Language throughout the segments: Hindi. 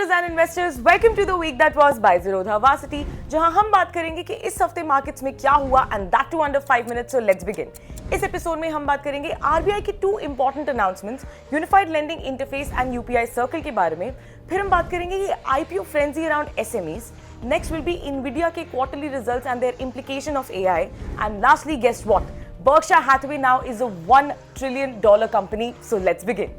Traders and investors, welcome to the week that was by Zerodha Varsity, जहां हम बात करेंगे कि इस हफ्ते मार्केट्स में क्या हुआ and that too under 5 minutes. So let's begin. इस एपिसोड में हम बात करेंगे आरबीआई की 2 important announcements, unified lending interface and UPI circle के बारे में। फिर हम बात करेंगे कि IPO frenzy around SMEs. Next will be Nvidia के quarterly results and their implication of AI. And lastly, guess what, Berkshire Hathaway now is a $1 trillion company. So let's begin.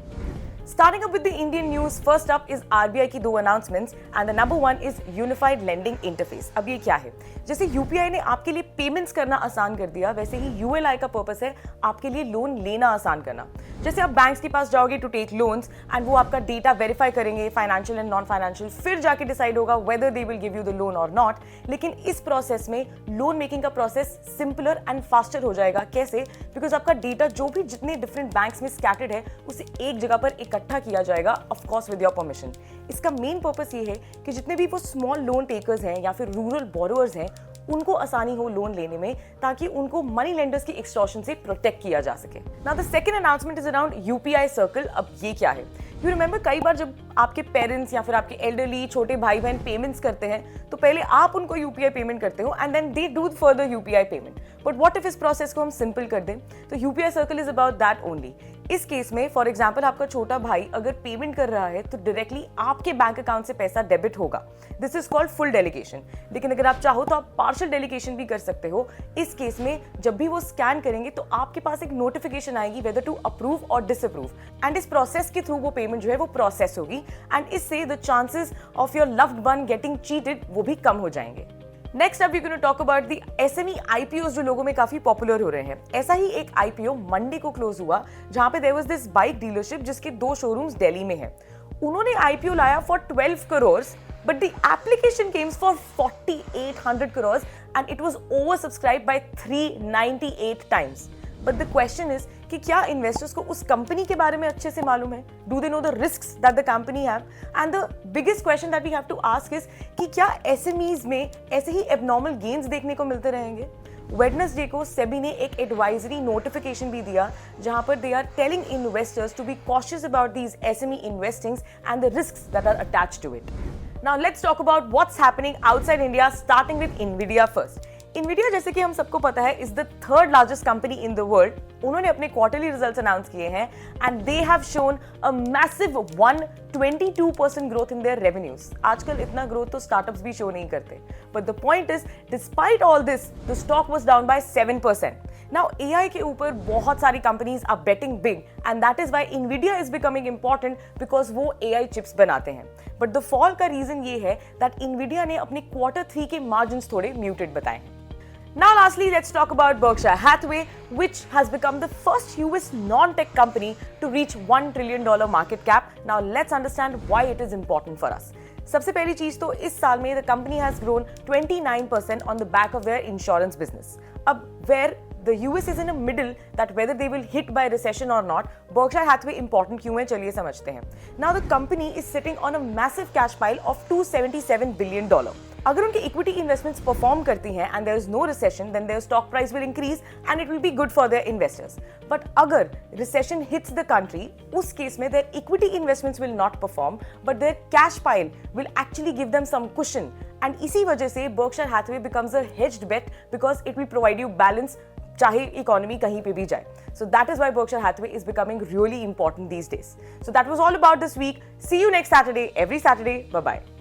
Starting up with the Indian news, first up is RBI की 2 announcements and the number one is Unified Lending Interface. अब ये क्या है? जैसे UPI ने आपके लिए पेमेंट्स करना आसान कर दिया, वैसे ही ULI का पर्पस है आपके लिए लोन लेना आसान करना। जैसे आप बैंक्स के पास जाओगे टू टेक लोन्स एंड वो आपका डेटा वेरीफाई करेंगे, फाइनेंशियल एंड नॉन फाइनेंशियल, फिर जाके डिसाइड होगा whether they will give you the loan और नॉट। लेकिन इस प्रोसेस में लोन मेकिंग का प्रोसेस सिंपलर एंड फास्टर हो जाएगा। कैसे? बिकॉज आपका डेटा जो भी जितने डिफरेंट बैंक्स में स्कैटर्ड है उसे एक जगह पर इकट्ठा किया जाएगा, of course with your permission. इसका मेन पर्पस ये है कि जितने भी वो स्मॉल लोन टेकर्स हैं या फिर रूरल बोरोअर्स हैं, उनको आसानी हो लोन लेने में, ताकि उनको मनी लेंडर्स की एक्सटॉर्शन से प्रोटेक्ट किया जा सके। Now the second announcement is around UPI circle. अब ये क्या है? यू रिमेंबर, कई बार जब आपके पेरेंट्स या फिर आपके एल्डरली छोटे भाई बहन पेमेंट्स करते हैं तो पहले आप उनको यूपीआई पेमेंट करते हो and then they do further UPI payment. But what if इस प्रोसेस को हम सिंपल कर दें? तो UPI circle is about that only. इस केस में फॉर एग्जाम्पल आपका छोटा भाई अगर पेमेंट कर रहा है तो डायरेक्टली आपके बैंक अकाउंट से पैसा डेबिट होगा। This is called full delegation. लेकिन अगर आप चाहो तो आप पार्शियल डेलीगेशन भी कर सकते हो। इस केस में जब भी वो स्कैन करेंगे तो आपके पास एक नोटिफिकेशन आएगी वेदर टू अप्रूव और डिसअप्रूव, एंड इस प्रोसेस के थ्रू वो पेमेंट जो है वो प्रोसेस होगी एंड इससे the chances of your loved one getting cheated वो भी कम हो जाएंगे। नेक्स्ट अब we gonna talk about the SME IPOs जो लोगों में काफी पॉपुलर हो रहे हैं। ऐसा ही एक आईपीओ मंडे को क्लोज हुआ जहां पे there was this bike dealership जिसके 2 शोरूम्स दिल्ली में हैं। उन्होंने आईपीओ लाया for 12 crore but the application came for 4800 crore and it was over subscribed by 398 times. But the question is कि क्या इन्वेस्टर्स को उस कंपनी के बारे में अच्छे से मालूम है? Do they know the risks that the company have? And the biggest question that we have to ask is कि क्या एसएमईज में ऐसे ही एबनॉर्मल गेन्स देखने को मिलते रहेंगे? वेडनेसडे को सेबी ने एक एडवाइजरी नोटिफिकेशन भी दिया जहां पर they are telling investors to be cautious about these SME investings and the risks that are attached to it. Now let's talk about what's happening outside India, starting with Nvidia first. Nvidia, जैसे कि हम सबको पता है, is the 3rd largest company in the world. उन्होंने अपने क्वार्टरली रिजल्ट्स अनाउंस किए हैं and they have shown a massive 122% growth in their revenues. आजकल इतना ग्रोथ तो स्टार्टअप्स भी शो नहीं करते। But the point is, despite all this, the stock was down by 7%। Now AI के ऊपर बहुत सारी companies are betting big and that is why Nvidia is becoming important because वो एआई चिप्स बनाते हैं। बट द फॉल का रीजन ये है दैट इनविडिया ने अपने Q3 के मार्जिन्स थोड़े म्यूटेड बताए हैं। Now lastly, let's talk about Berkshire Hathaway, which has become the first US non-tech company to reach $1 trillion market cap. Now let's understand why it is important for us. सबसे पहली चीज तो इस साल में the company has grown 29% on the back of their insurance business. अब where the US is in a middle that whether they will hit by recession or not, Berkshire Hathaway important क्यों है, चलिए समझते हैं। Now the company is sitting on a massive cash pile of $277 billion. अगर उनकी इक्विटी इन्वेस्टमेंट्स परफॉर्म करती हैं and there is no recession, then their stock price will increase and it will be good for their investors. But अगर रिसेशन हिट्स द कंट्री, उस केस में their equity investments will not perform but their cash pile will actually give them some cushion, and इसी वजह से Berkshire Hathaway becomes a hedged bet because it will provide you balance चाहे इकोनॉमी कहीं पे भी जाए। So that is why Berkshire Hathaway is becoming really important these days. So that was all about this week. See you next Saturday, every Saturday. Bye bye.